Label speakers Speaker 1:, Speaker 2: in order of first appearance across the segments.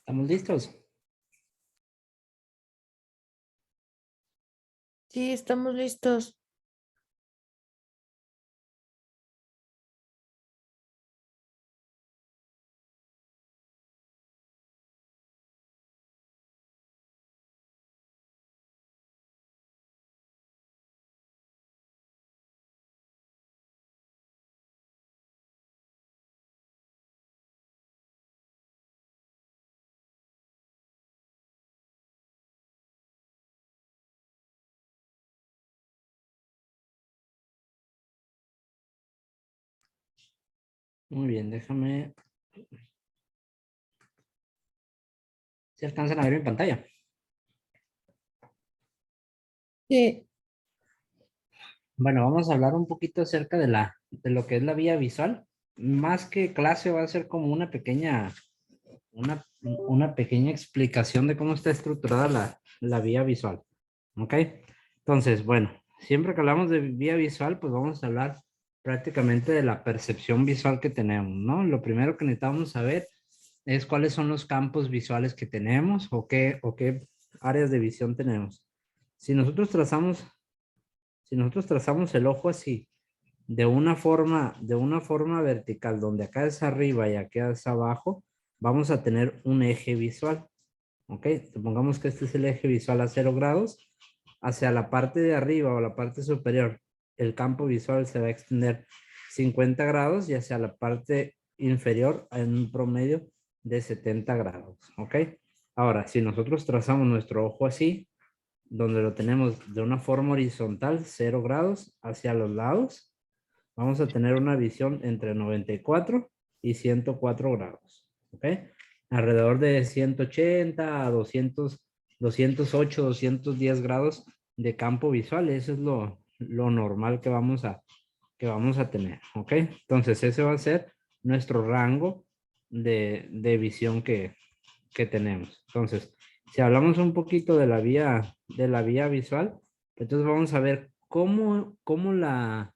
Speaker 1: ¿Estamos listos?
Speaker 2: Sí, estamos listos.
Speaker 1: Muy bien, déjame. ¿Se alcanzan a ver mi pantalla?
Speaker 2: Sí.
Speaker 1: Bueno, vamos a hablar un poquito acerca de lo que es la vía visual. Más que clase va a ser como una pequeña explicación de cómo está estructurada la vía visual. ¿Ok? Entonces, bueno, siempre que hablamos de vía visual, pues vamos a hablar prácticamente de la percepción visual que tenemos, ¿no? Lo primero que necesitamos saber es cuáles son los campos visuales que tenemos o qué áreas de visión tenemos. Si nosotros trazamos, si nosotros trazamos el ojo así, de una forma vertical, donde acá es arriba y acá es abajo, vamos a tener un eje visual. ¿Ok? Supongamos que este es el eje visual a 0 grados. Hacia la parte de arriba o la parte superior, el campo visual se va a extender 50 grados y hacia la parte inferior en un promedio de 70 grados. ¿Ok? Ahora, si nosotros trazamos nuestro ojo así, donde lo tenemos de una forma horizontal, 0 grados hacia los lados, vamos a tener una visión entre 94 y 104 grados. ¿Ok? Alrededor de 180 a 208, 210 grados de campo visual. Eso es lo normal que vamos a tener. ¿Ok? Entonces ese va a ser nuestro rango de visión que tenemos. Entonces, si hablamos un poquito de la vía visual, entonces vamos a ver cómo la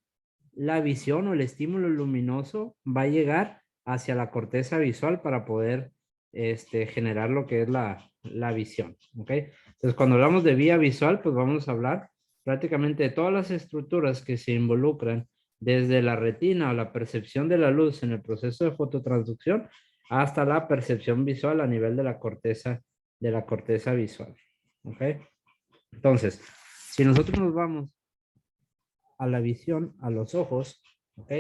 Speaker 1: visión o el estímulo luminoso va a llegar hacia la corteza visual para poder generar lo que es la visión. ¿Ok? Entonces, cuando hablamos de vía visual, pues vamos a hablar prácticamente de todas las estructuras que se involucran desde la retina o la percepción de la luz en el proceso de fototransducción hasta la percepción visual a nivel de la corteza visual. ¿Ok? Entonces, si nosotros nos vamos a la visión, a los ojos, ¿ok?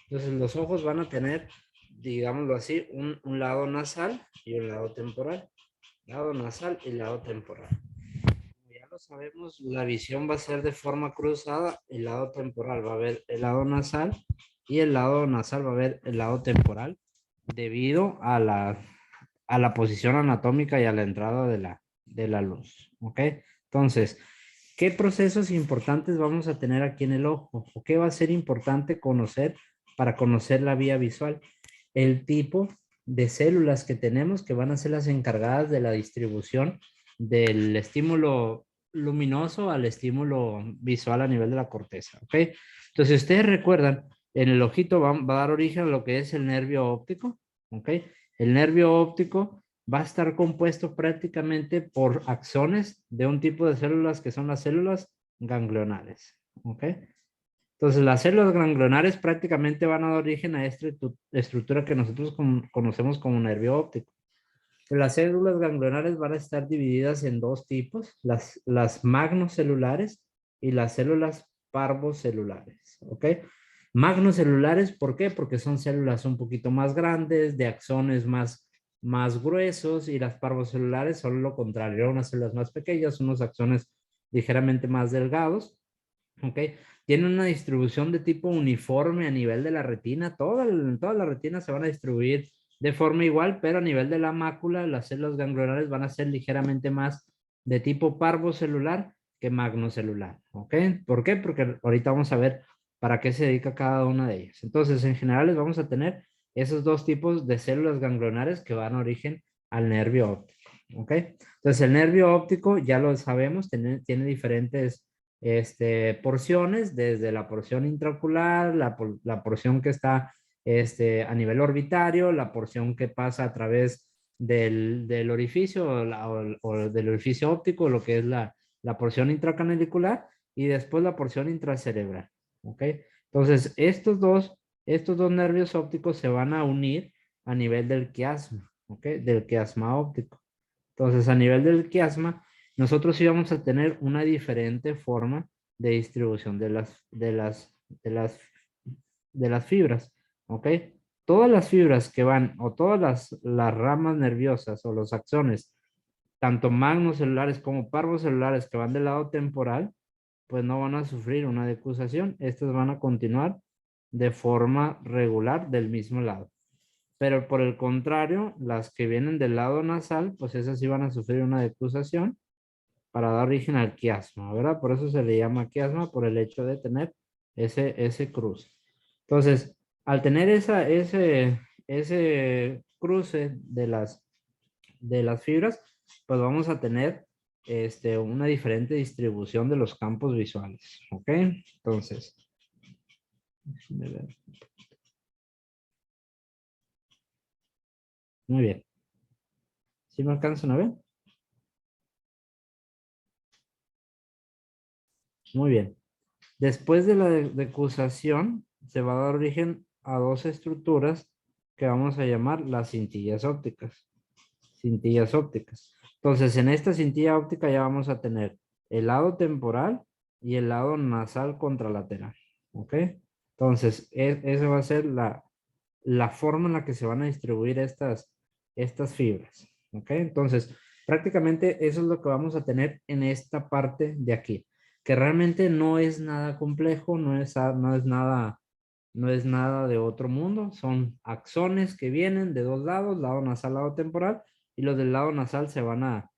Speaker 1: Entonces los ojos van a tener, digámoslo así, un lado nasal y un lado temporal. Lado nasal y lado temporal. Como ya lo sabemos, la visión va a ser de forma cruzada. El lado temporal va a ver el lado nasal y el lado nasal va a ver el lado temporal debido a la posición anatómica y a la entrada de la luz. ¿Ok? Entonces, ¿qué procesos importantes vamos a tener aquí en el ojo? ¿O qué va a ser importante conocer para conocer la vía visual? El tipo de células que tenemos que van a ser las encargadas de la distribución del estímulo luminoso al estímulo visual a nivel de la corteza. ¿Ok? Entonces, si ustedes recuerdan, en el ojito va a dar origen a lo que es el nervio óptico. ¿Ok? El nervio óptico va a estar compuesto prácticamente por axones de un tipo de células que son las células ganglionares. ¿Ok? Entonces, las células ganglionares prácticamente van a dar origen a esta estructura que nosotros conocemos como nervio óptico. Las células ganglionares van a estar divididas en dos tipos, las magnocelulares y las células parvocelulares. ¿Ok? Magnocelulares, ¿por qué? Porque son células un poquito más grandes, de axones más gruesos, y las parvocelulares son lo contrario, unas células más pequeñas, unos axones ligeramente más delgados. ¿Ok? Tienen una distribución de tipo uniforme a nivel de la retina. Toda la retina se van a distribuir de forma igual, pero a nivel de la mácula, las células ganglionares van a ser ligeramente más de tipo parvocelular que magnocelular. ¿Ok? ¿Por qué? Porque ahorita vamos a ver para qué se dedica cada una de ellas. Entonces, en general, les vamos a tener esos dos tipos de células ganglionares que van a origen al nervio óptico. ¿Ok? Entonces, el nervio óptico, ya lo sabemos, tiene diferentes porciones, desde la porción intraocular, la porción que está a nivel orbitario, la porción que pasa a través del orificio o del orificio óptico, lo que es la porción intracanalicular, y después la porción intracerebral. ¿Ok? Entonces, estos dos nervios ópticos se van a unir a nivel del quiasma, ¿ok? Del quiasma óptico. Entonces, a nivel del quiasma, nosotros íbamos a tener una diferente forma de distribución de las fibras, ¿ok? Todas las fibras que van, o todas las ramas nerviosas o los axones, tanto magnocelulares como parvocelulares que van del lado temporal, pues no van a sufrir una decusación. Estas van a continuar de forma regular del mismo lado. Pero por el contrario, las que vienen del lado nasal, pues esas sí van a sufrir una decusación para dar origen al quiasma, ¿verdad? Por eso se le llama quiasma, por el hecho de tener ese cruce. Entonces, al tener ese cruce de las fibras, pues vamos a tener una diferente distribución de los campos visuales, ¿ok? Entonces, déjame ver. Muy bien. ¿Sí me alcanzan a ver? Muy bien. Después de la decusación, se va a dar origen a dos estructuras que vamos a llamar las cintillas ópticas. Cintillas ópticas. Entonces, en esta cintilla óptica ya vamos a tener el lado temporal y el lado nasal contralateral. ¿Ok? Entonces, esa va a ser la forma en la que se van a distribuir estas fibras. ¿Ok? Entonces, prácticamente eso es lo que vamos a tener en esta parte de aquí, que realmente no es nada complejo, no es nada de otro mundo. Son axones que vienen de dos lados, lado nasal, lado temporal, y los del lado nasal se van a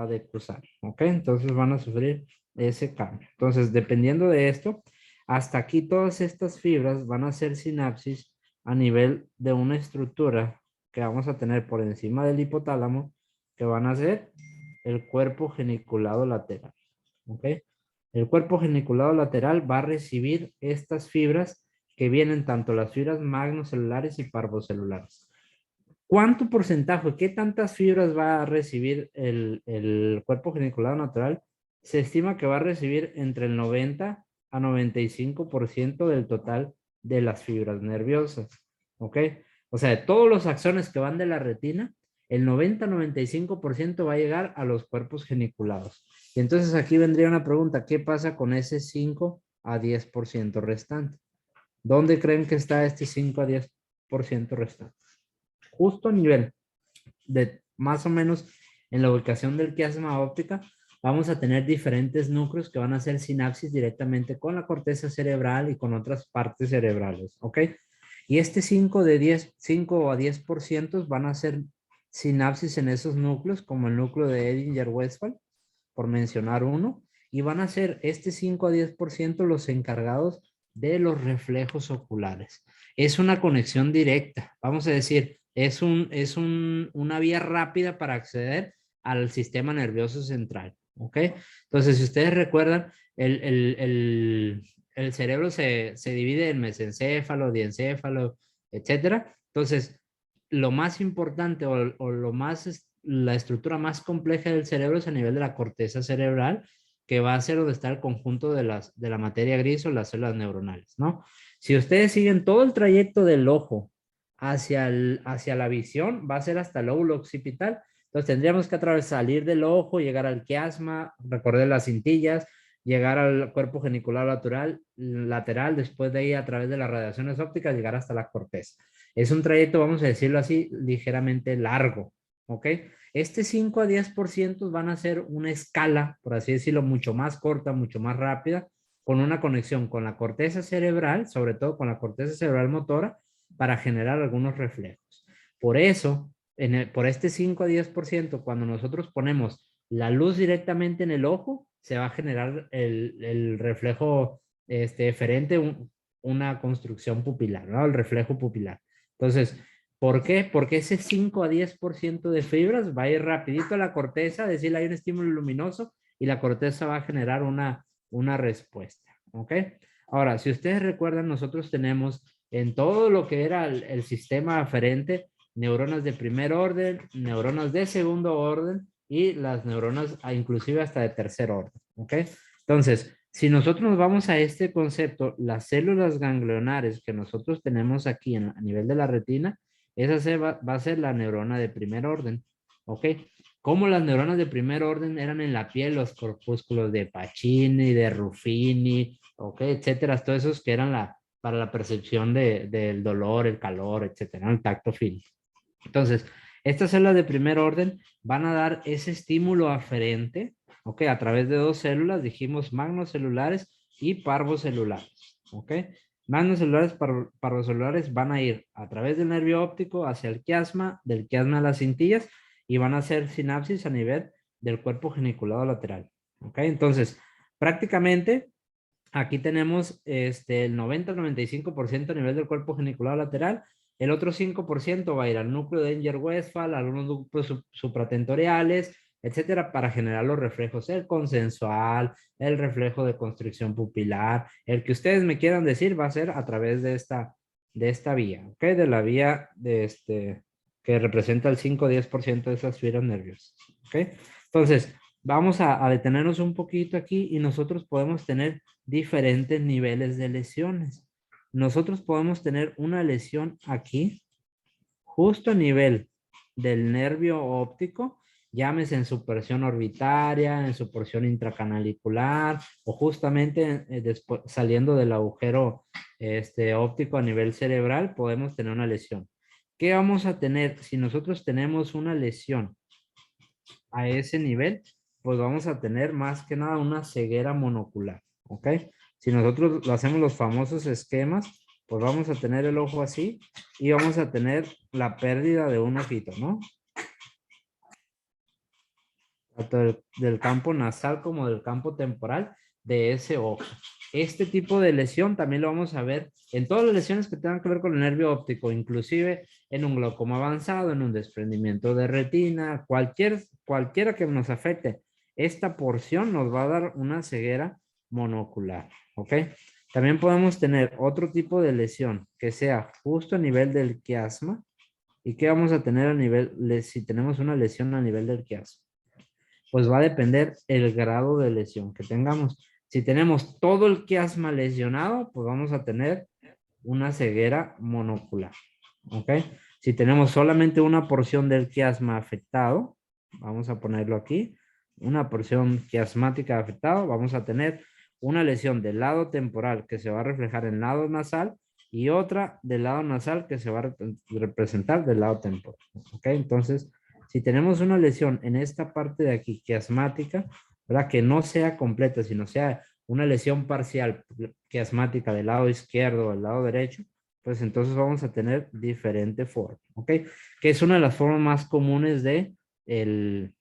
Speaker 1: decruzar. ¿Ok? Entonces van a sufrir ese cambio. Entonces, dependiendo de esto, hasta aquí todas estas fibras van a hacer sinapsis a nivel de una estructura que vamos a tener por encima del hipotálamo, que van a ser el cuerpo geniculado lateral. ¿Ok? El cuerpo geniculado lateral va a recibir estas fibras que vienen tanto las fibras magnocelulares y parvocelulares. ¿Cuánto porcentaje, qué tantas fibras va a recibir el cuerpo geniculado natural? Se estima que va a recibir entre el 90 a 95% del total de las fibras nerviosas. ¿Ok? O sea, de todos los axones que van de la retina, el 90-95% va a llegar a los cuerpos geniculados. Y entonces aquí vendría una pregunta, ¿qué pasa con ese 5 a 10% restante? ¿Dónde creen que está este 5 a 10% restante? Justo a nivel de más o menos en la ubicación del quiasma óptica, vamos a tener diferentes núcleos que van a hacer sinapsis directamente con la corteza cerebral y con otras partes cerebrales, ¿ok? Y este 5 a 10% van a hacer sinapsis en esos núcleos, como el núcleo de Edinger-Westphal, por mencionar uno, y van a ser este 5 a 10% los encargados de los reflejos oculares. Es una conexión directa, vamos a decir, es una vía rápida para acceder al sistema nervioso central, ¿ok? Entonces, si ustedes recuerdan, el cerebro se divide en mesencéfalo, diencéfalo, etcétera. Entonces, lo más importante o lo más, la estructura más compleja del cerebro es a nivel de la corteza cerebral, que va a ser donde está el conjunto de la materia gris o las células neuronales, ¿no? Si ustedes siguen todo el trayecto del ojo hacia la visión, va a ser hasta el lóbulo occipital. Entonces tendríamos que salir del ojo, llegar al quiasma, recorrer las cintillas, llegar al cuerpo genicular lateral, después de ahí a través de las radiaciones ópticas, llegar hasta la corteza. Es un trayecto, vamos a decirlo así, ligeramente largo, ¿ok? Este 5 a 10% van a ser una escala, por así decirlo, mucho más corta, mucho más rápida, con una conexión con la corteza cerebral, sobre todo con la corteza cerebral motora, para generar algunos reflejos. Por eso, por este 5 a 10%, cuando nosotros ponemos la luz directamente en el ojo, se va a generar el reflejo eferente, una construcción pupilar, ¿no? El reflejo pupilar. Entonces, ¿por qué? Porque ese 5 a 10% de fibras va a ir rapidito a la corteza, decirle hay un estímulo luminoso y la corteza va a generar una respuesta, ¿ok? Ahora, si ustedes recuerdan, nosotros tenemos en todo lo que era el sistema aferente, neuronas de primer orden, neuronas de segundo orden y las neuronas inclusive hasta de tercer orden, ¿ok? Entonces, si nosotros nos vamos a este concepto, las células ganglionares que nosotros tenemos aquí a nivel de la retina, esa va a ser la neurona de primer orden, ¿ok? Como las neuronas de primer orden eran en la piel, los corpúsculos de Pacini, de Ruffini, ¿ok? Etcétera, todos esos que eran para la percepción del dolor, el calor, etcétera, el tacto fino. Entonces, estas células de primer orden van a dar ese estímulo aferente, ¿ok? A través de dos células, dijimos magnocelulares y parvocelulares, ¿ok? Magnocelulares, parvocelulares van a ir a través del nervio óptico hacia el quiasma, del quiasma a las cintillas y van a hacer sinapsis a nivel del cuerpo geniculado lateral, ¿ok? Entonces, prácticamente aquí tenemos el 90-95% a nivel del cuerpo geniculado lateral. El otro 5% va a ir al núcleo de Edinger-Westphal, a algunos núcleos supratentoriales, etcétera, para generar los reflejos, el consensual, el reflejo de constricción pupilar, el que ustedes me quieran decir va a ser a través de esta vía, ¿ok? De la vía que representa el 5-10% de esas fibras nerviosas, ¿ok? Entonces, vamos a detenernos un poquito aquí y nosotros podemos tener diferentes niveles de lesiones. Nosotros podemos tener una lesión aquí, justo a nivel del nervio óptico, llámese en su porción orbitaria, en su porción intracanalicular o justamente saliendo del agujero óptico a nivel cerebral, podemos tener una lesión. ¿Qué vamos a tener si nosotros tenemos una lesión a ese nivel? Pues vamos a tener más que nada una ceguera monocular, ¿ok? Si nosotros lo hacemos los famosos esquemas, pues vamos a tener el ojo así y vamos a tener la pérdida de un ojito, ¿no? tanto del campo nasal como del campo temporal de ese ojo. Este tipo de lesión también lo vamos a ver en todas las lesiones que tengan que ver con el nervio óptico, inclusive en un glaucoma avanzado, en un desprendimiento de retina, cualquiera que nos afecte. Esta porción nos va a dar una ceguera monocular, ¿ok? También podemos tener otro tipo de lesión que sea justo a nivel del quiasma. ¿Y qué vamos a tener a nivel, si tenemos una lesión a nivel del quiasma? Pues va a depender el grado de lesión que tengamos. Si tenemos todo el quiasma lesionado, pues vamos a tener una ceguera monocular, ¿ok? Si tenemos solamente una porción del quiasma afectado, vamos a ponerlo aquí, una porción quiasmática afectado, vamos a tener una lesión del lado temporal que se va a reflejar en el lado nasal y otra del lado nasal que se va a representar del lado temporal, ¿ok? Entonces, si tenemos una lesión en esta parte de aquí quiasmática, ¿verdad? Que no sea completa, sino sea una lesión parcial quiasmática del lado izquierdo o del lado derecho, pues entonces vamos a tener diferente forma, ¿ok? Que es una de las formas más comunes de, el,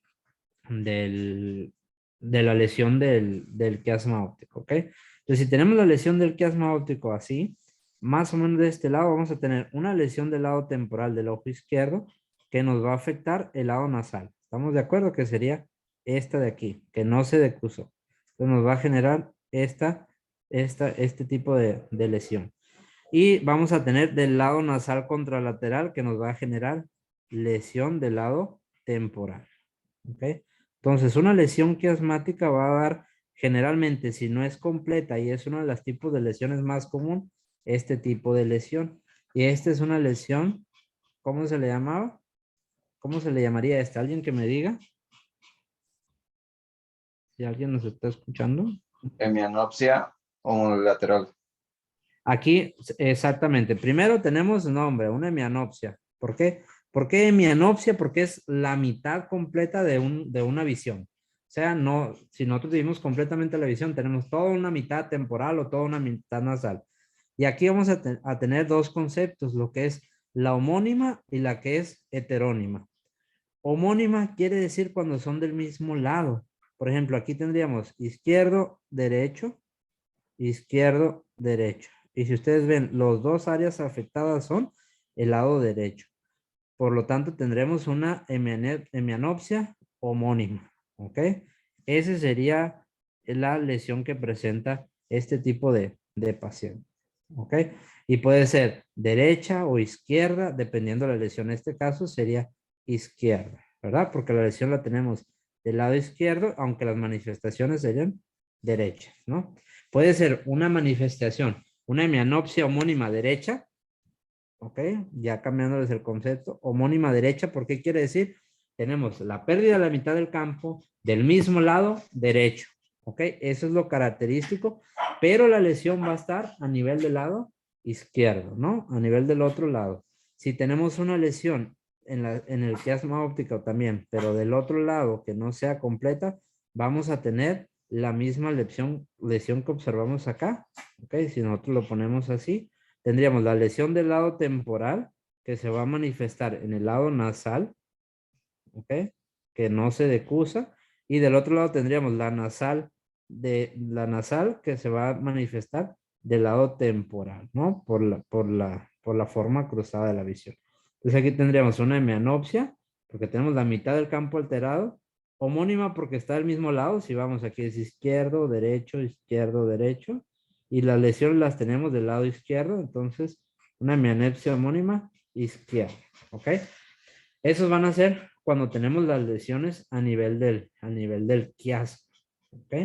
Speaker 1: de la lesión del quiasma óptico, ¿ok? Entonces, si tenemos la lesión del quiasma óptico así, más o menos de este lado vamos a tener una lesión del lado temporal del ojo izquierdo que nos va a afectar el lado nasal. ¿Estamos de acuerdo? Que sería esta de aquí, que no se decusó. Entonces nos va a generar este tipo de lesión. Y vamos a tener del lado nasal contralateral que nos va a generar lesión del lado temporal. ¿Ok? Entonces, una lesión quiasmática va a dar generalmente, si no es completa y es uno de los tipos de lesiones más común, este tipo de lesión. Y esta es una lesión, ¿cómo se le llamaba? ¿Cómo se le llamaría a esta? ¿Alguien que me diga? Si alguien nos está escuchando.
Speaker 3: Hemianopsia homolateral.
Speaker 1: Aquí, exactamente. Primero tenemos nombre, una hemianopsia. ¿Por qué? ¿Por qué hemianopsia? Porque es la mitad completa de una visión. O sea, no, si nosotros vivimos completamente la visión, tenemos toda una mitad temporal o toda una mitad nasal. Y aquí vamos a tener dos conceptos, lo que es la homónima y la que es heterónima. Homónima quiere decir cuando son del mismo lado. Por ejemplo, aquí tendríamos izquierdo, derecho, izquierdo, derecho. Y si ustedes ven, los dos áreas afectadas son el lado derecho. Por lo tanto, tendremos una hemianopsia homónima. ¿Ok? Esa sería la lesión que presenta este tipo de paciente. ¿Ok? Y puede ser derecha o izquierda, dependiendo de la lesión. En este caso sería izquierda, ¿verdad? Porque la lesión la tenemos del lado izquierdo, aunque las manifestaciones serían derechas, ¿no? Puede ser una manifestación, una hemianopsia homónima derecha, ¿ok? Ya cambiándoles el concepto, homónima derecha, ¿por qué quiere decir? Tenemos la pérdida de la mitad del campo del mismo lado derecho, ¿ok? Eso es lo característico, pero la lesión va a estar a nivel del lado izquierdo, ¿no? A nivel del otro lado. Si tenemos una lesión en el quiasma óptico también, pero del otro lado que no sea completa, vamos a tener la misma lesión que observamos acá, ¿ok? Si nosotros lo ponemos así, tendríamos la lesión del lado temporal que se va a manifestar en el lado nasal, ¿ok? Que no se decusa. Y del otro lado tendríamos la nasal que se va a manifestar del lado temporal, ¿no? Por la forma cruzada de la visión. Entonces aquí tendríamos una hemianopsia, porque tenemos la mitad del campo alterado, homónima porque está del mismo lado, si vamos aquí es izquierdo, derecho, y las lesiones las tenemos del lado izquierdo, entonces una hemianopsia homónima izquierda, ¿ok? Esos van a ser cuando tenemos las lesiones a nivel del quiasma, ¿ok?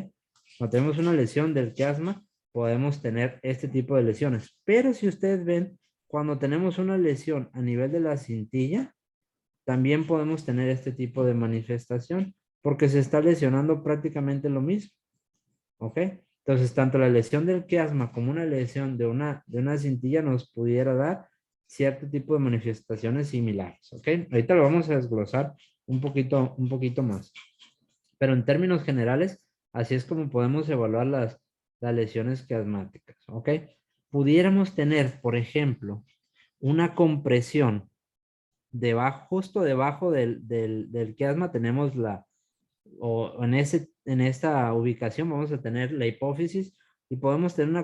Speaker 1: Cuando tenemos una lesión del quiasma, podemos tener este tipo de lesiones. Pero si ustedes ven, cuando tenemos una lesión a nivel de la cintilla, también podemos tener este tipo de manifestación, porque se está lesionando prácticamente lo mismo, ¿ok? Entonces, tanto la lesión del quiasma como una lesión de una cintilla nos pudiera dar cierto tipo de manifestaciones similares, ¿ok? Ahorita lo vamos a desglosar un poquito más. Pero en términos generales, así es como podemos evaluar las lesiones quiasmáticas, ¿ok? Pudiéramos tener, por ejemplo, una compresión justo debajo del quiasma tenemos o en esta ubicación vamos a tener la hipófisis y podemos tener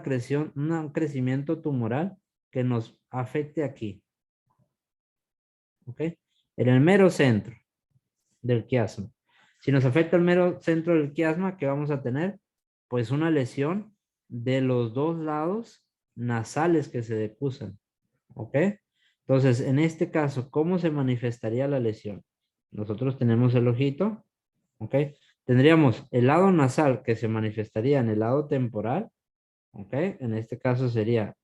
Speaker 1: un crecimiento tumoral que nos afecte aquí. ¿Ok? En el mero centro del quiasma. Si nos afecta el mero centro del quiasma, ¿qué vamos a tener? Pues una lesión de los dos lados nasales que se decusan. ¿Ok? Entonces, en este caso, ¿cómo se manifestaría la lesión? Nosotros tenemos el ojito. ¿Ok? Tendríamos el lado nasal que se manifestaría en el lado temporal. ¿Ok? En este caso sería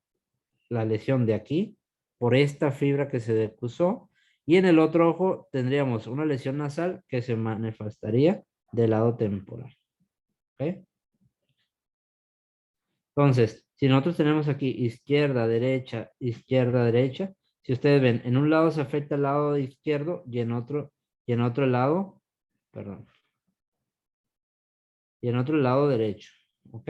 Speaker 1: la lesión de aquí por esta fibra que se decusó. Y en el otro ojo tendríamos una lesión nasal que se manifestaría del lado temporal. ¿Ok? Entonces, si nosotros tenemos aquí izquierda, derecha, si ustedes ven, en un lado se afecta el lado izquierdo y en otro lado, perdón, y en otro lado derecho. ¿Ok?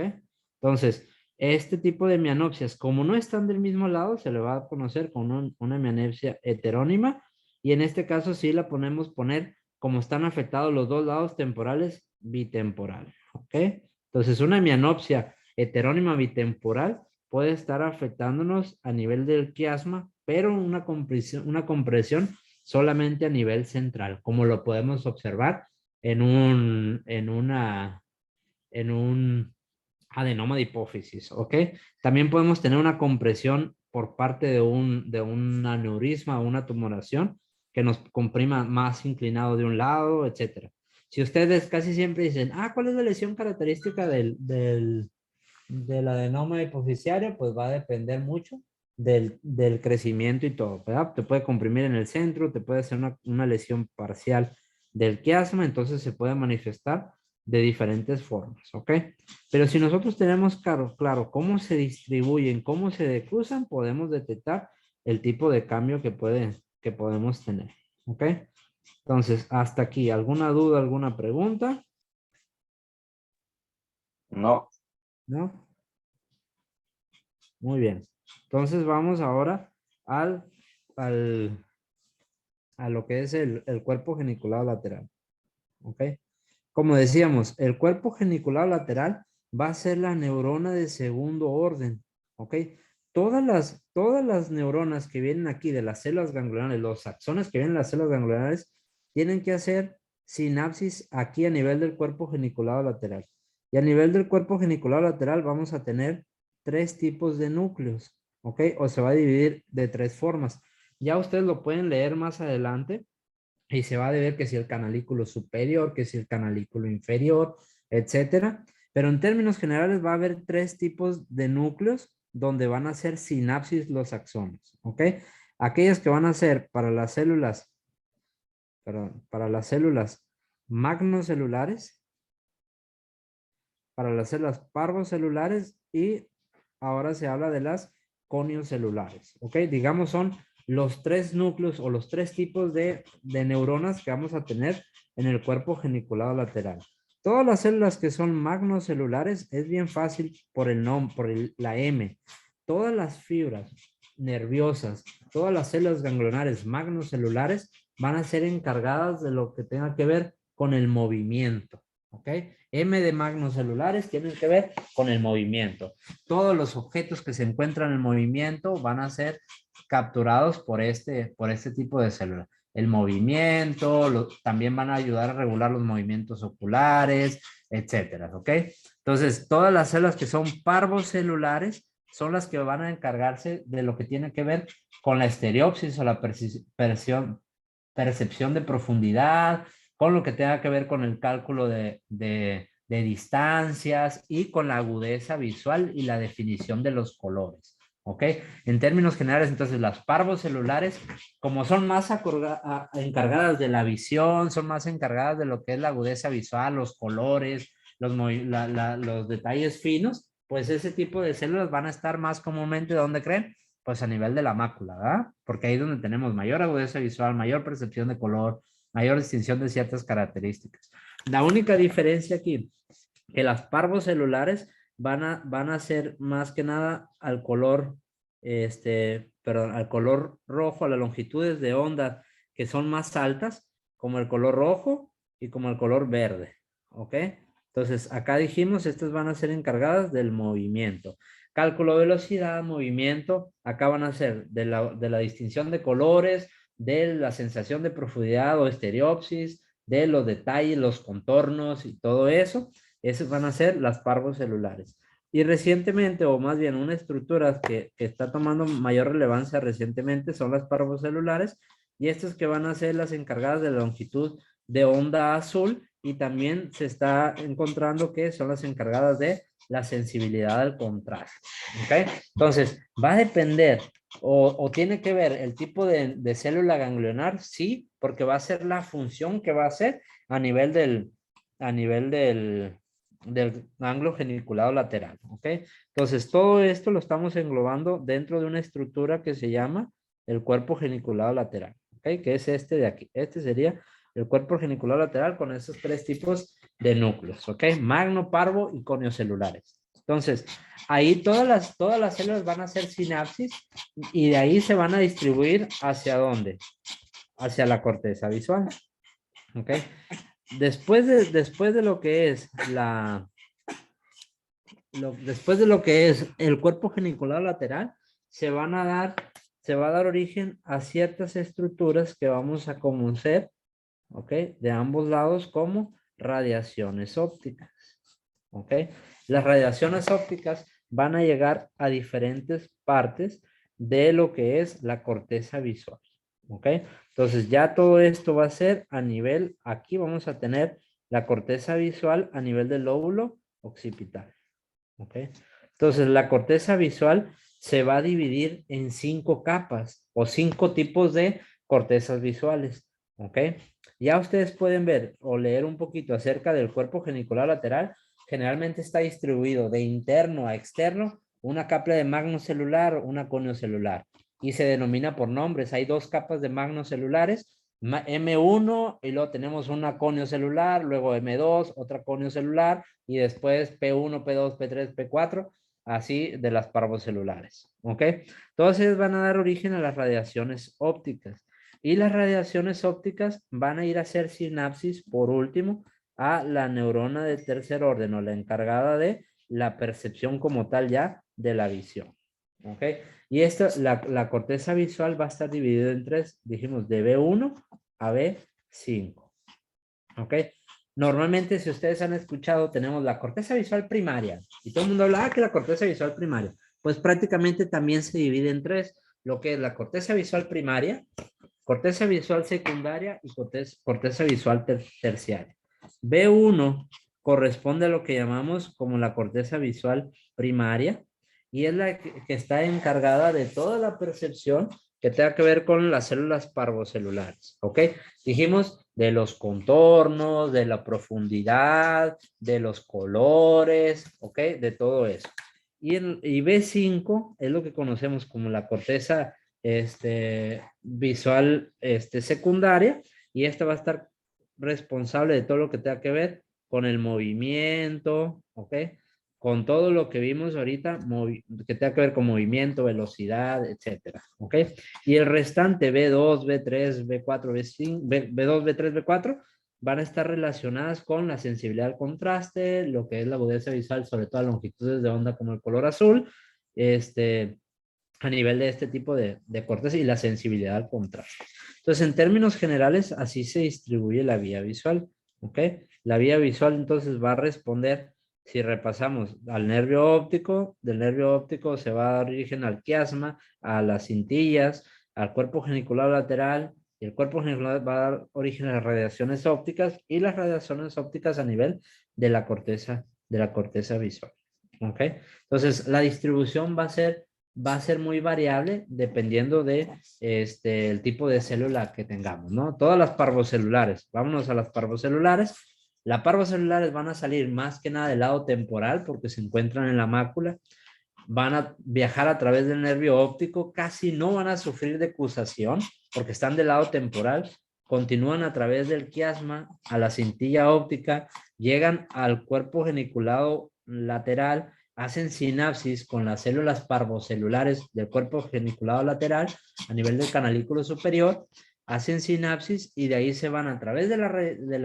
Speaker 1: Entonces, este tipo de mianopsias, como no están del mismo lado, se le va a conocer como una mianopsia heterónima. Y en este caso sí la podemos poner como están afectados los dos lados temporales, bitemporal. ¿Ok? Entonces, una mianopsia heterónima bitemporal puede estar afectándonos a nivel del quiasma, pero una compresión solamente a nivel central, como lo podemos observar en un adenoma de hipófisis, ¿ok? También podemos tener una compresión por parte de un aneurisma o una tumoración que nos comprima más inclinado de un lado, etcétera. Si ustedes casi siempre dicen, ¿cuál es la lesión característica del adenoma hipofisiario? Pues va a depender mucho del crecimiento y todo, ¿verdad? Te puede comprimir en el centro, te puede hacer una lesión parcial del quiasma, entonces se puede manifestar de diferentes formas, ¿ok? Pero si nosotros tenemos claro cómo se distribuyen, cómo se decusan, podemos detectar el tipo de cambio que podemos tener, ¿ok? Entonces, hasta aquí, ¿alguna duda, alguna pregunta?
Speaker 3: No.
Speaker 1: ¿No? Muy bien. Entonces vamos ahora al, al, a lo que es el cuerpo geniculado lateral, ¿ok? Como decíamos, el cuerpo geniculado lateral va a ser la neurona de segundo orden, ¿ok? Todas las neuronas que vienen aquí de las células ganglionares, los axones que vienen de las células ganglionares, tienen que hacer sinapsis aquí a nivel del cuerpo geniculado lateral. Y a nivel del cuerpo geniculado lateral vamos a tener tres tipos de núcleos, ¿ok? O se va a dividir de tres formas. Ya ustedes lo pueden leer más adelante y se va a ver que si el canalículo superior, que si el canalículo inferior, etcétera. Pero en términos generales va a haber tres tipos de núcleos donde van a hacer sinapsis los axones, ¿ok? Aquellas que van a ser para las células, perdón, para las células magnocelulares, para las células parvocelulares y ahora se habla de las coniocelulares, ¿ok? Digamos son los tres núcleos o los tres tipos de neuronas que vamos a tener en el cuerpo geniculado lateral. Todas las células que son magnocelulares es bien fácil por el nombre, la M. Todas las fibras nerviosas, todas las células ganglionares magnocelulares van a ser encargadas de lo que tenga que ver con el movimiento, ¿ok? M de magnocelulares tienen que ver con el movimiento. Todos los objetos que se encuentran en movimiento van a ser capturados por este tipo de célula. El movimiento, también van a ayudar a regular los movimientos oculares, etcétera, ¿ok? Entonces, todas las células que son parvocelulares son las que van a encargarse de lo que tiene que ver con la estereopsis o la percepción de profundidad, con lo que tenga que ver con el cálculo de distancias y con la agudeza visual y la definición de los colores. ¿Ok? En términos generales, entonces las parvocelulares, como son más encargadas de la visión, son más encargadas de lo que es la agudeza visual, los colores, los detalles finos, pues ese tipo de células van a estar más comúnmente, ¿dónde creen? Pues a nivel de la mácula, ¿verdad? Porque ahí es donde tenemos mayor agudeza visual, mayor percepción de color, mayor distinción de ciertas características. La única diferencia aquí, que las parvocelulares van a ser más que nada al color, al color rojo, a las longitudes de onda que son más altas, como el color rojo, y como el color verde, ¿ok? Entonces, acá dijimos, estas van a ser encargadas del movimiento. Cálculo de velocidad, movimiento, acá van a ser de la distinción de colores, de la sensación de profundidad o estereopsis, de los detalles, los contornos y todo eso. Esas van a ser las parvocelulares. Y recientemente, o más bien una estructura que está tomando mayor relevancia recientemente son las parvocelulares, y estas que van a ser las encargadas de la longitud de onda azul, y también se está encontrando que son las encargadas de la sensibilidad al contraste. ¿Ok? Entonces, va a depender o tiene que ver el tipo de célula ganglionar, sí, porque va a ser la función que va a hacer a nivel del ángulo geniculado lateral, ¿ok? Entonces, todo esto lo estamos englobando dentro de una estructura que se llama el cuerpo geniculado lateral, ¿ok? Que es este de aquí. Este sería el cuerpo geniculado lateral con esos tres tipos de núcleos, ¿ok? Magno, parvo y coniocelulares. Entonces, ahí todas las células van a hacer sinapsis y de ahí se van a distribuir ¿hacia dónde? Hacia la corteza visual, ¿ok? Después de lo que es después de lo que es el cuerpo geniculado lateral, se va a dar origen a ciertas estructuras que vamos a conocer, ¿ok? De ambos lados como radiaciones ópticas, ¿ok? Las radiaciones ópticas van a llegar a diferentes partes de lo que es la corteza visual, ¿ok? Entonces ya todo esto va a ser a nivel, aquí vamos a tener la corteza visual a nivel del lóbulo occipital, ¿ok? Entonces la corteza visual se va a dividir en 5 capas o 5 tipos de cortezas visuales, ¿ok? Ya ustedes pueden ver o leer un poquito acerca del cuerpo genicular lateral. Generalmente está distribuido de interno a externo, una capa de magnocelular, una coniocelular, y se denomina por nombres. Hay 2 capas de magnocelulares, M1, y luego tenemos una coniocelular, luego M2, otra coniocelular, y después P1, P2, P3, P4, así de las parvocelulares, ¿ok? Todas ellas van a dar origen a las radiaciones ópticas. Y las radiaciones ópticas van a ir a hacer sinapsis, por último, a la neurona de tercer orden, o la encargada de la percepción como tal ya de la visión, ¿ok? Y esta, la corteza visual va a estar dividida en 3, dijimos, de B1 a B5, ¿ok? Normalmente, si ustedes han escuchado, tenemos la corteza visual primaria, y todo el mundo habla, que la corteza visual primaria, pues prácticamente también se divide en 3, lo que es la corteza visual primaria, corteza visual secundaria y corteza visual terciaria. B1 corresponde a lo que llamamos como la corteza visual primaria, y es la que está encargada de toda la percepción que tenga que ver con las células parvocelulares, ¿ok? Dijimos de los contornos, de la profundidad, de los colores, ¿ok? De todo eso. Y B5 es lo que conocemos como la corteza visual secundaria, y esta va a estar responsable de todo lo que tenga que ver con el movimiento, ¿ok? Con todo lo que vimos ahorita, que tenga que ver con movimiento, velocidad, etcétera, ¿ok? Y el restante, B2, B3, B4, B5, B2, B3, B4, van a estar relacionadas con la sensibilidad al contraste, lo que es la agudeza visual, sobre todo a longitudes de onda como el color azul, a nivel de este tipo de cortes, y la sensibilidad al contraste. Entonces, en términos generales, así se distribuye la vía visual, ¿ok? La vía visual entonces va a responder, si repasamos, al nervio óptico, del nervio óptico se va a dar origen al quiasma, a las cintillas, al cuerpo genicular lateral, y el cuerpo genicular va a dar origen a las radiaciones ópticas, y las radiaciones ópticas a nivel de la corteza visual, ¿ok? Entonces, la distribución va a ser muy variable dependiendo de el tipo de célula que tengamos, ¿no? Todas las parvocelulares, vámonos a las parvocelulares. Las parvocelulares van a salir más que nada del lado temporal porque se encuentran en la mácula, van a viajar a través del nervio óptico, casi no van a sufrir de exudación porque están del lado temporal, continúan a través del quiasma a la cintilla óptica, llegan al cuerpo geniculado lateral, hacen sinapsis con las células parvocelulares del cuerpo geniculado lateral a nivel del canalículo superior, hacen sinapsis y de ahí se van a través de, de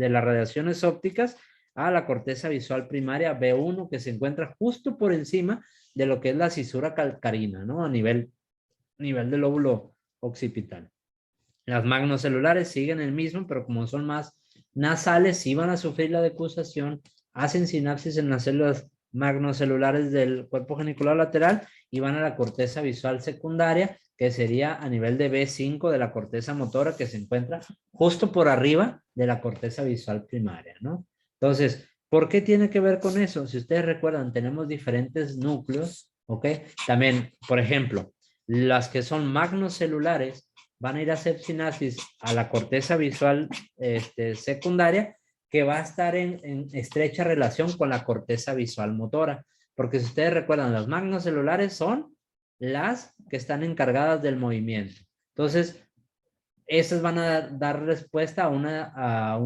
Speaker 1: las radiaciones ópticas a la corteza visual primaria B1 que se encuentra justo por encima de lo que es la cisura calcarina, ¿no? A nivel del lóbulo occipital. Las magnocelulares siguen el mismo, pero como son más nasales, sí van a sufrir la decusación, hacen sinapsis en las células magnocelulares del cuerpo genicular lateral y van a la corteza visual secundaria, que sería a nivel de B5 de la corteza motora, que se encuentra justo por arriba de la corteza visual primaria, ¿no? Entonces, ¿por qué tiene que ver con eso? Si ustedes recuerdan, tenemos diferentes núcleos, ¿ok? También, por ejemplo, las que son magnocelulares van a ir a hacer sinapsis a la corteza visual secundaria, que va a estar en estrecha relación con la corteza visual motora. Porque si ustedes recuerdan, las magnocelulares son las que están encargadas del movimiento. Entonces, esas van a dar respuesta van a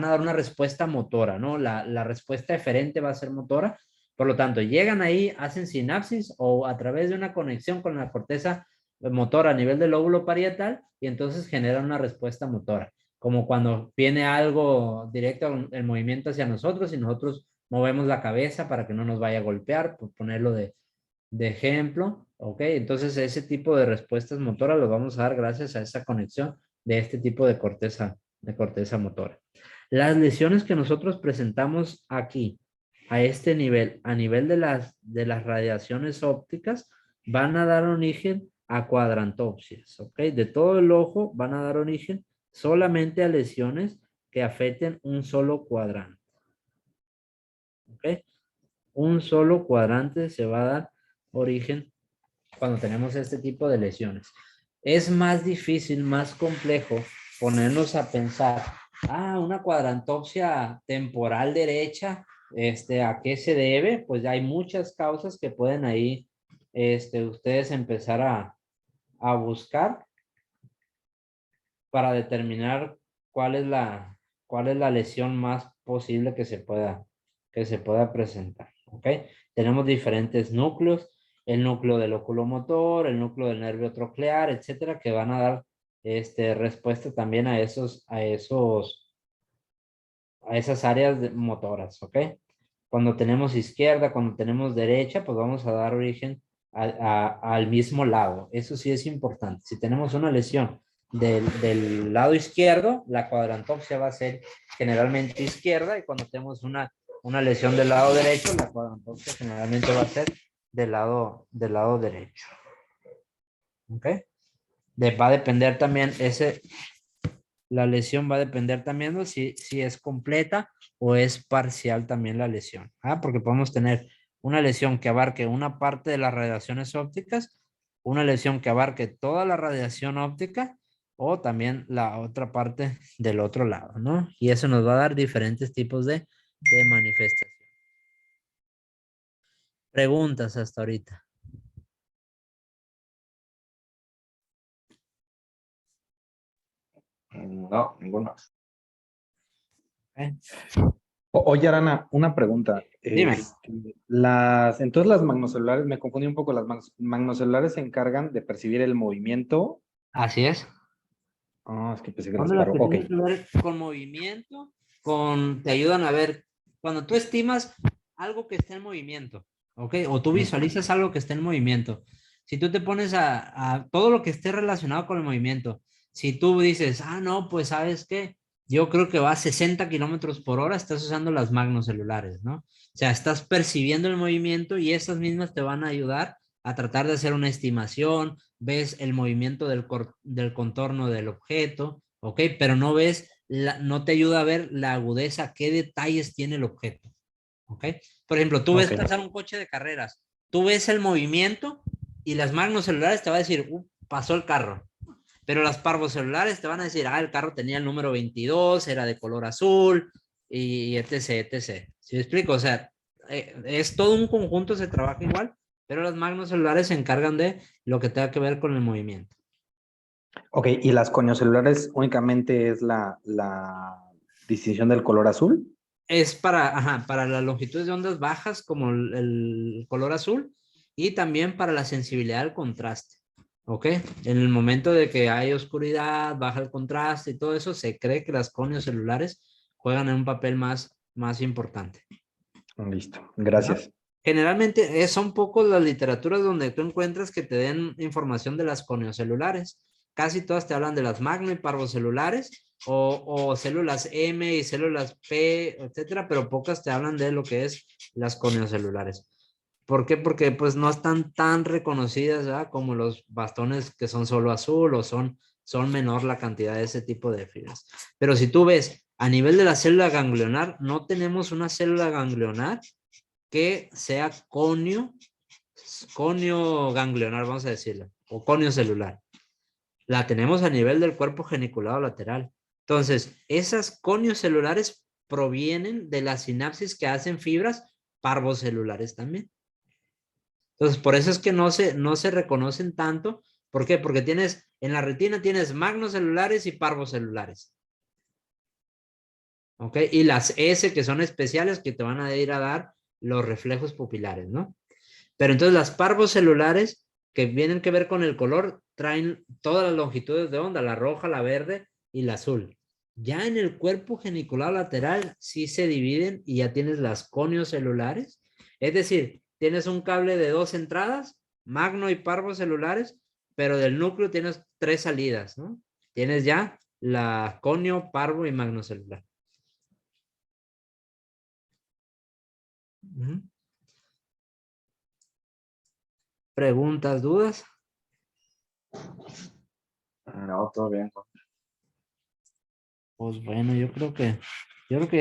Speaker 1: dar una respuesta motora, ¿no? La respuesta eferente va a ser motora. Por lo tanto, llegan ahí, hacen sinapsis o a través de una conexión con la corteza motora a nivel del lóbulo parietal y entonces generan una respuesta motora. Como cuando viene algo directo, el movimiento hacia nosotros y nosotros movemos la cabeza para que no nos vaya a golpear, por ponerlo de ejemplo, ¿ok? Entonces ese tipo de respuestas motoras los vamos a dar gracias a esa conexión de este tipo de corteza motora. Las lesiones que nosotros presentamos aquí, a este nivel, a nivel de las radiaciones ópticas, van a dar origen a cuadrantopsias, ¿ok? De todo el ojo van a dar origen solamente a lesiones que afecten un solo cuadrante, ¿ok? Un solo cuadrante se va a dar origen cuando tenemos este tipo de lesiones. Es más difícil, más complejo ponernos a pensar, una cuadrantopsia temporal derecha, ¿a qué se debe? Pues hay muchas causas que pueden ahí, ustedes empezar a buscar para determinar cuál es la lesión más posible que se pueda presentar, ¿ok? Tenemos diferentes núcleos, el núcleo del oculomotor, el núcleo del nervio troclear, etcétera, que van a dar respuesta también a esas áreas motoras, ¿ok? Cuando tenemos izquierda, cuando tenemos derecha, pues vamos a dar origen al mismo lado. Eso sí es importante. Si tenemos una lesión del lado izquierdo, la cuadrantopsia va a ser generalmente izquierda, y cuando tenemos una lesión del lado derecho, la cuadrantopsia generalmente va a ser del lado derecho. ¿Ok? Va a depender también la lesión va a depender también de si es completa o es parcial también la lesión. Porque podemos tener una lesión que abarque una parte de las radiaciones ópticas, una lesión que abarque toda la radiación óptica o también la otra parte del otro lado, ¿no? Y eso nos va a dar diferentes tipos de manifestación. Preguntas hasta ahorita.
Speaker 3: No, ninguno.
Speaker 1: ¿Eh?
Speaker 4: Oye, Arana, una pregunta.
Speaker 1: Dime.
Speaker 4: Entonces las magnocelulares, me confundí un poco, las magnocelulares se encargan de percibir el movimiento.
Speaker 1: Así es.
Speaker 4: Es que pensé que
Speaker 1: Son
Speaker 4: las
Speaker 1: de las
Speaker 4: separó.
Speaker 1: que
Speaker 4: Ok.
Speaker 1: tienen que ver con movimiento, te ayudan a ver, cuando tú estimas algo que está en movimiento, ¿ok? O tú visualizas algo que está en movimiento. Si tú te pones a todo lo que esté relacionado con el movimiento, si tú dices, no, pues ¿sabes qué? Yo creo que va a 60 kilómetros por hora, estás usando las magnocelulares, ¿no? O sea, estás percibiendo el movimiento y esas mismas te van a ayudar a tratar de hacer una estimación, ves el movimiento del contorno del objeto, ¿ok? Pero no ves, no te ayuda a ver la agudeza, qué detalles tiene el objeto, ¿ok? Por ejemplo, tú ves
Speaker 4: Ok.
Speaker 1: pasar un coche de carreras, tú ves el movimiento y las magnocelulares te va a decir, pasó el carro. Pero las parvocelulares te van a decir, el carro tenía el número 22, era de color azul, y etc, etc. ¿Sí me explico? O sea, es todo un conjunto, se trabaja igual, pero las magnocelulares se encargan de lo que tenga que ver con el movimiento.
Speaker 4: Ok, ¿y las coniocelulares únicamente es la distinción del color azul?
Speaker 1: Es para las longitudes de ondas bajas, como el color azul, y también para la sensibilidad al contraste. ¿Ok? En el momento de que hay oscuridad, baja el contraste y todo eso, se cree que las conios celulares juegan un papel más importante.
Speaker 4: Listo,
Speaker 1: ¿Va?
Speaker 4: gracias.
Speaker 1: Generalmente son pocos las literaturas donde tú encuentras que te den información de las coniocelulares. Casi todas te hablan de las magno y parvocelulares o células M y células P, etcétera, pero pocas te hablan de lo que es las coniocelulares. ¿Por qué? Porque pues no están tan reconocidas, ¿verdad? Como los bastones que son solo azul o son menor la cantidad de ese tipo de fibras. Pero si tú ves a nivel de la célula ganglionar, no tenemos una célula ganglionar que sea conio ganglionar, vamos a decirlo, o conio celular. La tenemos a nivel del cuerpo geniculado lateral. Entonces, esas conios celulares provienen de la sinapsis que hacen fibras parvocelulares también. Entonces, por eso es que no se reconocen tanto. ¿Por qué? Porque en la retina tienes magnocelulares y parvocelulares. ¿Ok? Y las S que son especiales que te van a ir a dar los reflejos pupilares, ¿no? Pero entonces las parvocelulares que vienen que ver con el color traen todas las longitudes de onda, la roja, la verde y la azul. Ya en el cuerpo geniculado lateral sí se dividen y ya tienes las coniocelulares. Es decir, tienes un cable de 2 entradas, magno y parvocelulares, pero del núcleo tienes 3 salidas, ¿no? Tienes ya la conio, parvo y magnocelular. ¿Preguntas, dudas?
Speaker 3: No, todo bien.
Speaker 1: Pues bueno, yo creo que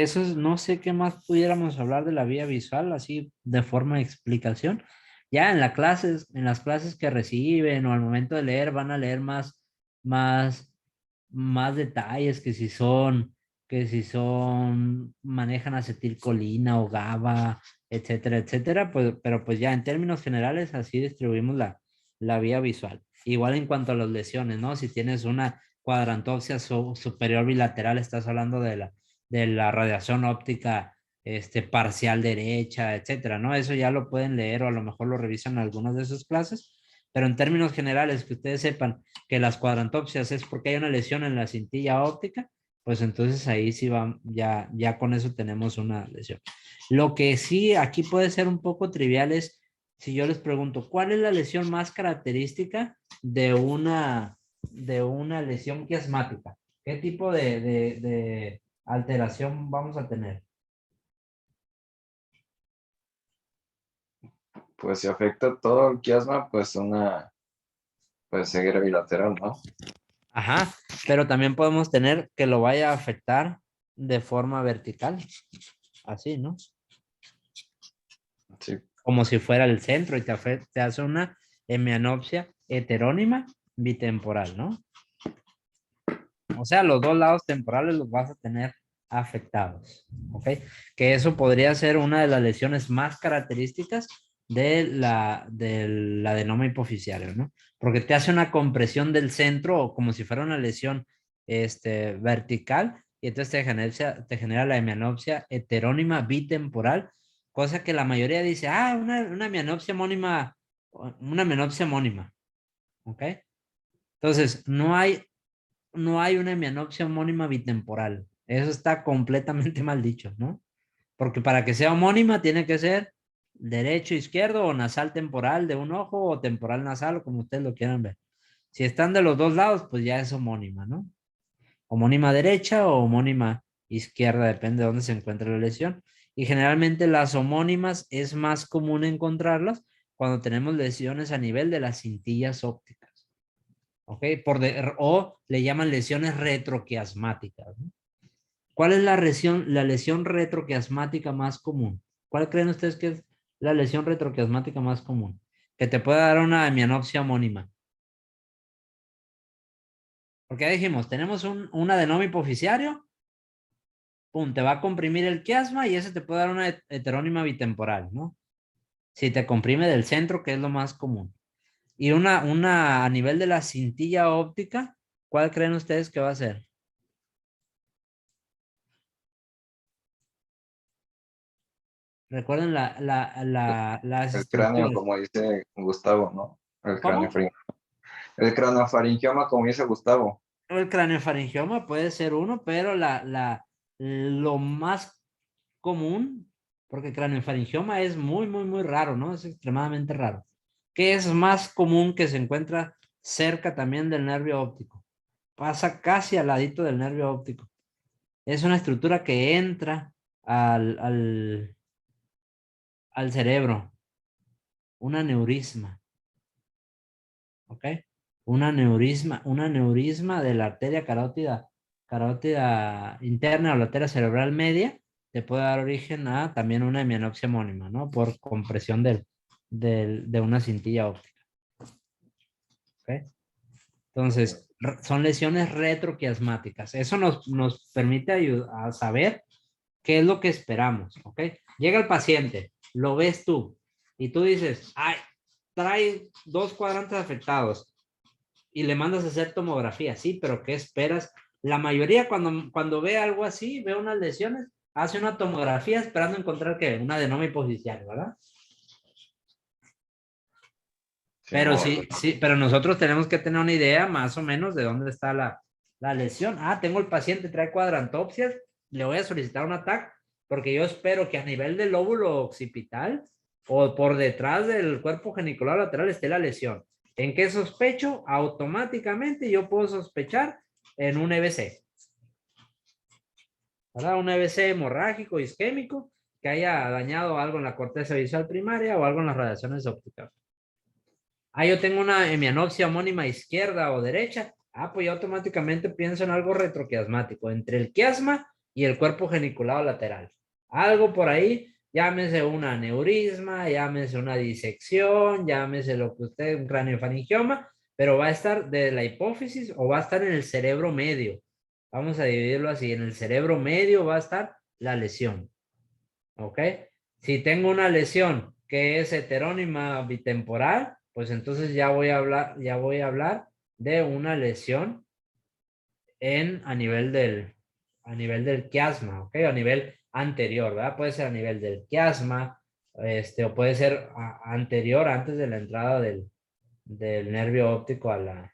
Speaker 1: eso es, no sé qué más pudiéramos hablar de la vía visual, así de forma de explicación. Ya en las clases que reciben o al momento de leer van a leer más, más detalles que si son, manejan acetilcolina o GABA, etcétera, etcétera, pues, pero pues ya en términos generales así distribuimos la vía visual. Igual en cuanto a las lesiones, ¿no? Si tienes una cuadrantopsia superior bilateral, estás hablando de la radiación óptica parcial derecha, etcétera, ¿no? Eso ya lo pueden leer o a lo mejor lo revisan en algunas de sus clases, pero en términos generales, que ustedes sepan que las cuadrantopsias es porque hay una lesión en la cintilla óptica, pues entonces ahí sí va, ya con eso tenemos una lesión. Lo que sí aquí puede ser un poco trivial es si yo les pregunto, ¿cuál es la lesión más característica de una lesión quiasmática? ¿Qué tipo de alteración vamos a tener?
Speaker 3: Pues si afecta todo el quiasma, pues pues ceguera bilateral, ¿no?
Speaker 1: Ajá, pero también podemos tener que lo vaya a afectar de forma vertical, así, ¿no?
Speaker 3: Sí,
Speaker 1: Como si fuera el centro y te hace una hemianopsia heterónima bitemporal, ¿no? O sea, los dos lados temporales los vas a tener afectados, ¿ok? Que eso podría ser una de las lesiones más características del adenoma hipoficiario, ¿no? Porque te hace una compresión del centro como si fuera una lesión vertical y entonces te genera la hemianopsia heterónima bitemporal, cosa que la mayoría dice, una hemianopsia homónima, ¿ok? Entonces, no hay una hemianopsia homónima bitemporal. Eso está completamente mal dicho, ¿no? Porque para que sea homónima tiene que ser derecho, izquierdo o nasal temporal de un ojo o temporal nasal o como ustedes lo quieran ver. Si están de los dos lados, pues ya es homónima, ¿no? Homónima derecha o homónima izquierda, depende de dónde se encuentre la lesión. Y generalmente las homónimas es más común encontrarlas cuando tenemos lesiones a nivel de las cintillas ópticas. ¿Ok? O le llaman lesiones retroquiasmáticas, ¿no? ¿Cuál es la lesión retroquiasmática más común? ¿Cuál creen ustedes que es la lesión retroquiasmática más común? Que te puede dar una hemianopsia homónima. Porque ya dijimos, tenemos un adenoma hipoficiario, pum, te va a comprimir el quiasma y ese te puede dar una heterónima bitemporal, ¿no? Si te comprime del centro, que es lo más común. Y una a nivel de la cintilla óptica, ¿cuál creen ustedes que va a ser? Recuerden las
Speaker 3: el cráneo,
Speaker 1: estructuras.
Speaker 3: como dice Gustavo, ¿no? El cráneo
Speaker 1: ¿Cómo?
Speaker 3: frío. El craniofaringioma, como dice Gustavo.
Speaker 1: El craneofaringioma puede ser uno, pero lo más común, porque el craneofaringioma es muy, muy, muy raro, ¿no? Es extremadamente raro. ¿Qué es más común que se encuentra cerca también del nervio óptico? Pasa casi al ladito del nervio óptico. Es una estructura que entra al cerebro. Un aneurisma. ¿Ok? Un aneurisma de la arteria carótida interna o la arteria cerebral media te puede dar origen a también una hemianopsia homónima, ¿no? Por compresión de una cintilla óptica. ¿Ok? Entonces, son lesiones retroquiasmáticas. Eso nos permite a saber qué es lo que esperamos, ¿ok? Llega el paciente, lo ves tú, y tú dices, ay, trae 2 cuadrantes afectados, y le mandas a hacer tomografía, sí, pero ¿qué esperas? La mayoría cuando ve algo así, ve unas lesiones, hace una tomografía esperando encontrar que una adenoma hipoficial, ¿verdad? Pero sí, sí, pero nosotros tenemos que tener una idea más o menos de dónde está la lesión. Ah, tengo el paciente, trae cuadrantopsias, le voy a solicitar un TAC porque yo espero que a nivel del lóbulo occipital o por detrás del cuerpo genicular lateral esté la lesión. ¿En qué sospecho? Automáticamente yo puedo sospechar en un EBC. ¿Verdad? Un EBC hemorrágico isquémico que haya dañado algo en la corteza visual primaria o algo en las radiaciones ópticas. Ah, yo tengo una hemianopsia homónima izquierda o derecha. Ah, pues yo automáticamente pienso en algo retroquiasmático, entre el quiasma y el cuerpo geniculado lateral. Algo por ahí, llámese un aneurisma, llámese una disección, llámese lo que usted, un craniofaringioma, pero va a estar de la hipófisis o va a estar en el cerebro medio. Vamos a dividirlo así, en el cerebro medio va a estar la lesión. ¿Ok? Si tengo una lesión que es heterónima bitemporal, pues entonces ya voy a hablar de una lesión a nivel del quiasma, ¿ok? A nivel anterior, ¿verdad? Puede ser a nivel del quiasma, o puede ser anterior, antes de la entrada del nervio óptico a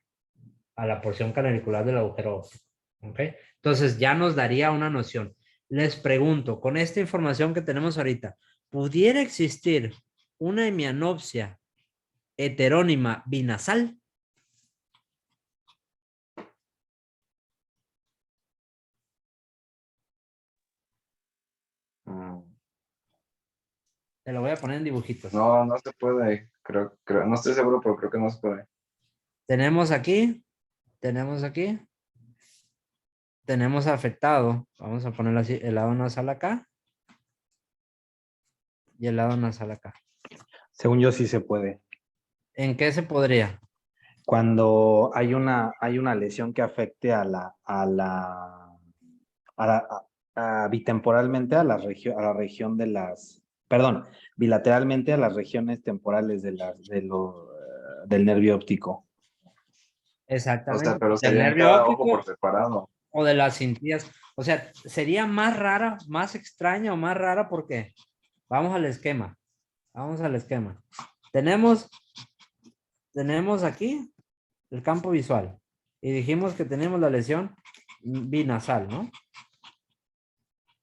Speaker 1: la porción canalicular del agujero óptico, ¿ok? Entonces ya nos daría una noción. Les pregunto, con esta información que tenemos ahorita, ¿pudiera existir una hemianopsia heterónima binasal? Te lo voy a poner en dibujitos.
Speaker 3: No, no se puede. Creo, no estoy seguro, pero creo que no se puede.
Speaker 1: Tenemos aquí, tenemos afectado, vamos a ponerlo así, el lado nasal acá y el lado nasal acá.
Speaker 4: Según yo sí se puede.
Speaker 1: ¿En qué se podría?
Speaker 4: Cuando hay una lesión que afecte bitemporalmente a la región de las, perdón, bilateralmente a las regiones temporales del nervio óptico.
Speaker 3: O sea,
Speaker 1: Exactamente.
Speaker 3: pero
Speaker 1: Del
Speaker 3: sería en
Speaker 1: nervio
Speaker 3: cada ojo por
Speaker 1: óptico
Speaker 3: separado.
Speaker 1: o de las cintillas. O sea, sería más rara, más extraña o más rara porque vamos al esquema. Vamos al esquema. Tenemos aquí el campo visual y dijimos que tenemos la lesión binasal, ¿no?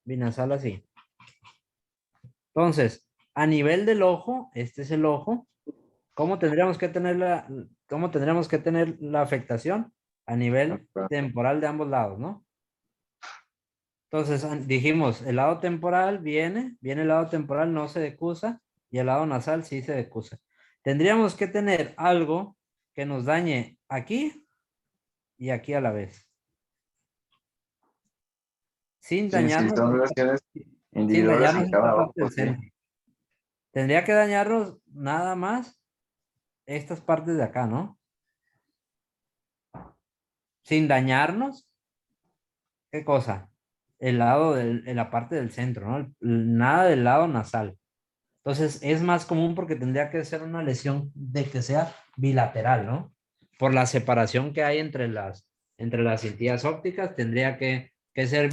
Speaker 1: Binasal así. Entonces, a nivel del ojo, este es el ojo. ¿Cómo tendríamos que tener la afectación? A nivel temporal de ambos lados, ¿no? Entonces, dijimos, el lado temporal viene el lado temporal, no se decusa, y el lado nasal sí se decusa. Tendríamos que tener algo que nos dañe aquí y aquí a la vez. Sin
Speaker 3: Sí, sí,
Speaker 1: dañarnos,
Speaker 3: son lesiones
Speaker 1: sin
Speaker 3: individuales en
Speaker 1: dañarnos esta
Speaker 3: cada
Speaker 1: parte
Speaker 3: ojo,
Speaker 1: del
Speaker 3: sí.
Speaker 1: centro. Tendría que dañarnos nada más estas partes de acá, ¿no? Sin dañarnos, ¿qué cosa? En la parte del centro, ¿no? Nada del lado nasal. Entonces es más común porque tendría que ser una lesión de que sea bilateral, ¿no? Por la separación que hay entre las cintillas ópticas, tendría que ser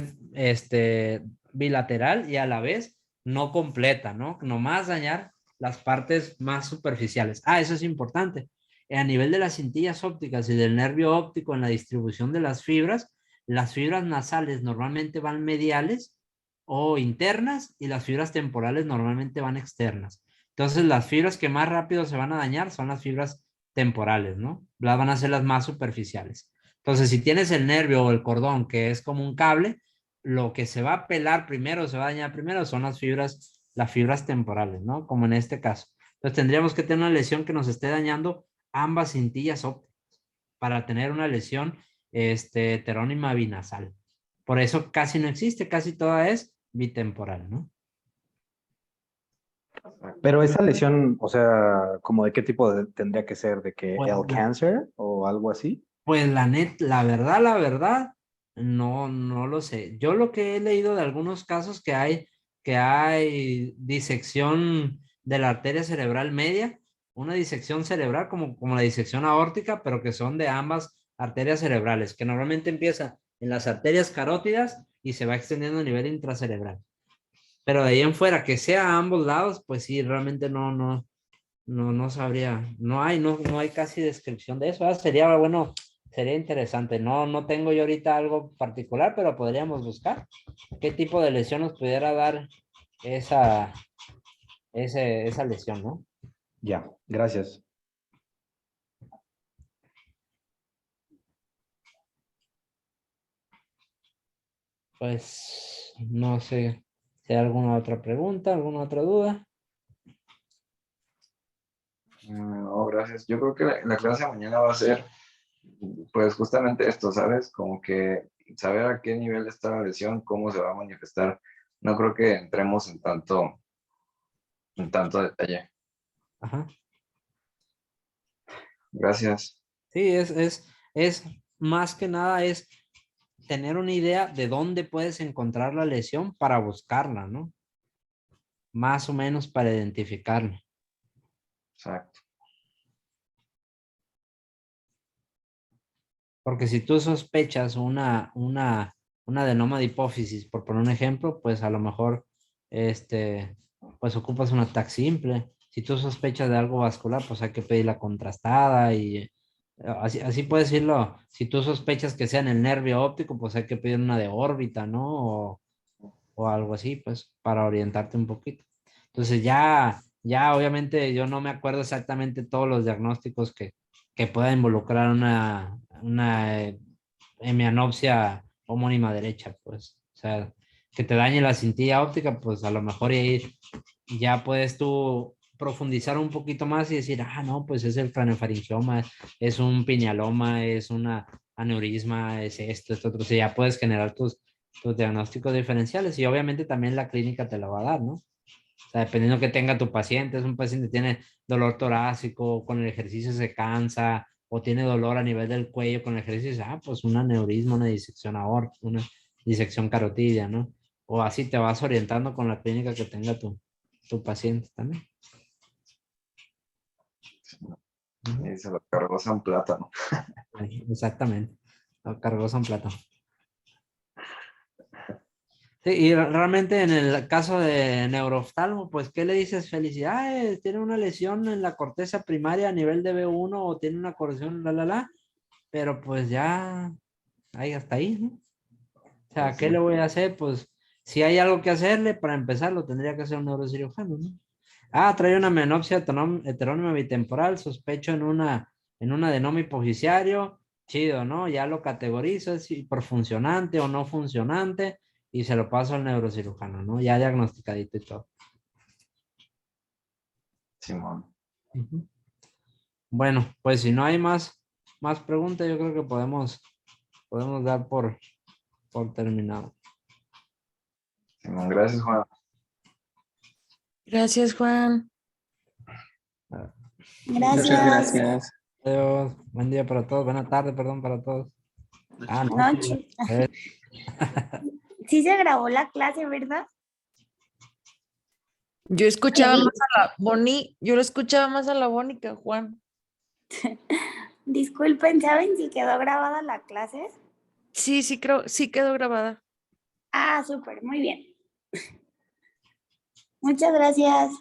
Speaker 1: bilateral y a la vez no completa, ¿no? Nomás dañar las partes más superficiales. Ah, eso es importante. a nivel de las cintillas ópticas y del nervio óptico en la distribución de las fibras nasales normalmente van mediales o internas y las fibras temporales normalmente van externas. Entonces, las fibras que más rápido se van a dañar son las fibras temporales, ¿no? Las van a ser las más superficiales. Entonces, si tienes el nervio o el cordón, que es como un cable, lo que se va a pelar primero, se va a dañar primero, son las fibras temporales, ¿no? Como en este caso. Entonces, tendríamos que tener una lesión que nos esté dañando ambas cintillas ópticas para tener una lesión heterónima binasal. Por eso casi no existe, casi toda es bitemporal, ¿no?
Speaker 4: Pero esa lesión, o sea, ¿como de qué tipo tendría que ser? ¿De que
Speaker 1: Pues,
Speaker 4: el cáncer o algo así?
Speaker 1: pues la verdad, no lo sé. Yo lo que he leído de algunos casos que hay disección de la arteria cerebral media, una disección cerebral como la disección aórtica, pero que son de ambas arterias cerebrales, que normalmente empieza en las arterias carótidas y se va extendiendo a nivel intracerebral. Pero de ahí en fuera, que sea a ambos lados, pues sí, realmente no sabría, no hay casi descripción de eso. Sería bueno, sería interesante. No tengo yo ahorita algo particular, pero podríamos buscar qué tipo de lesión nos pudiera dar esa, esa lesión, ¿no?
Speaker 4: Ya, gracias.
Speaker 1: Pues no sé si hay alguna otra pregunta, alguna otra duda.
Speaker 3: No, gracias. Yo creo que la clase de mañana va a ser, pues justamente esto, ¿sabes? Como que saber a qué nivel está la lesión, cómo se va a manifestar. No creo que entremos en tanto detalle.
Speaker 1: Ajá.
Speaker 3: Gracias.
Speaker 1: Sí, es más que nada es tener una idea de dónde puedes encontrar la lesión para buscarla, ¿no? Más o menos para identificarla.
Speaker 3: Exacto.
Speaker 1: Porque si tú sospechas una adenoma de hipófisis, por poner un ejemplo, pues a lo mejor, pues ocupas un ataque simple. Si tú sospechas de algo vascular, pues hay que pedir la contrastada y así puedes decirlo. Si tú sospechas que sea en el nervio óptico, pues hay que pedir una de órbita, ¿no? O algo así, pues, para orientarte un poquito. Entonces ya obviamente yo no me acuerdo exactamente todos los diagnósticos que pueda involucrar una hemianopsia homónima derecha, pues. O sea, que te dañe la cintilla óptica, pues a lo mejor ahí ya puedes tú profundizar un poquito más y decir, no, pues es el craneofaringioma, es un pinealoma, es una aneurisma, es esto, otro. O sea, ya puedes generar tus diagnósticos diferenciales y obviamente también la clínica te la va a dar, ¿no? O sea, dependiendo que tenga tu paciente, es un paciente que tiene dolor torácico, con el ejercicio se cansa, o tiene dolor a nivel del cuello con el ejercicio, pues un aneurisma, una disección aórtica, una disección carotidia, ¿no? O así te vas orientando con la clínica que tenga tu paciente también.
Speaker 3: Y se lo cargó San Plátano.
Speaker 1: Exactamente. Cargó San Plátano. Sí, y realmente en el caso de neurooftalmo, pues, ¿qué le dices? Felicidades, tiene una lesión en la corteza primaria a nivel de B1 o tiene una corrección, pero pues ya, ahí hasta ahí, ¿no? O sea, ¿qué le voy a hacer? Pues, si hay algo que hacerle, para empezar, lo tendría que hacer un neurocirujano, ¿no? Trae una menopsia heterónima bitemporal, sospecho en un adenoma hipoficiario, chido, ¿no? Ya lo categorizo si por funcionante o no funcionante y se lo paso al neurocirujano, ¿no? Ya diagnosticadito y todo.
Speaker 3: Simón.
Speaker 1: Ujú. Bueno, pues si no hay más preguntas, yo creo que podemos dar por terminado.
Speaker 3: Simón, gracias, Juan.
Speaker 2: Gracias, Juan.
Speaker 5: Muchas
Speaker 6: Gracias.
Speaker 5: gracias.
Speaker 1: Adiós, buen día para todos, buena tarde, perdón, para todos.
Speaker 6: Noche.
Speaker 1: Eh,
Speaker 6: Sí se grabó la clase, ¿verdad?
Speaker 2: Yo escuchaba más a la Boni, yo lo escuchaba más a la Boni que a Juan.
Speaker 6: Disculpen, ¿saben si quedó grabada la clase?
Speaker 2: Sí, creo, sí quedó grabada.
Speaker 6: Ah, súper, muy bien. Muchas gracias.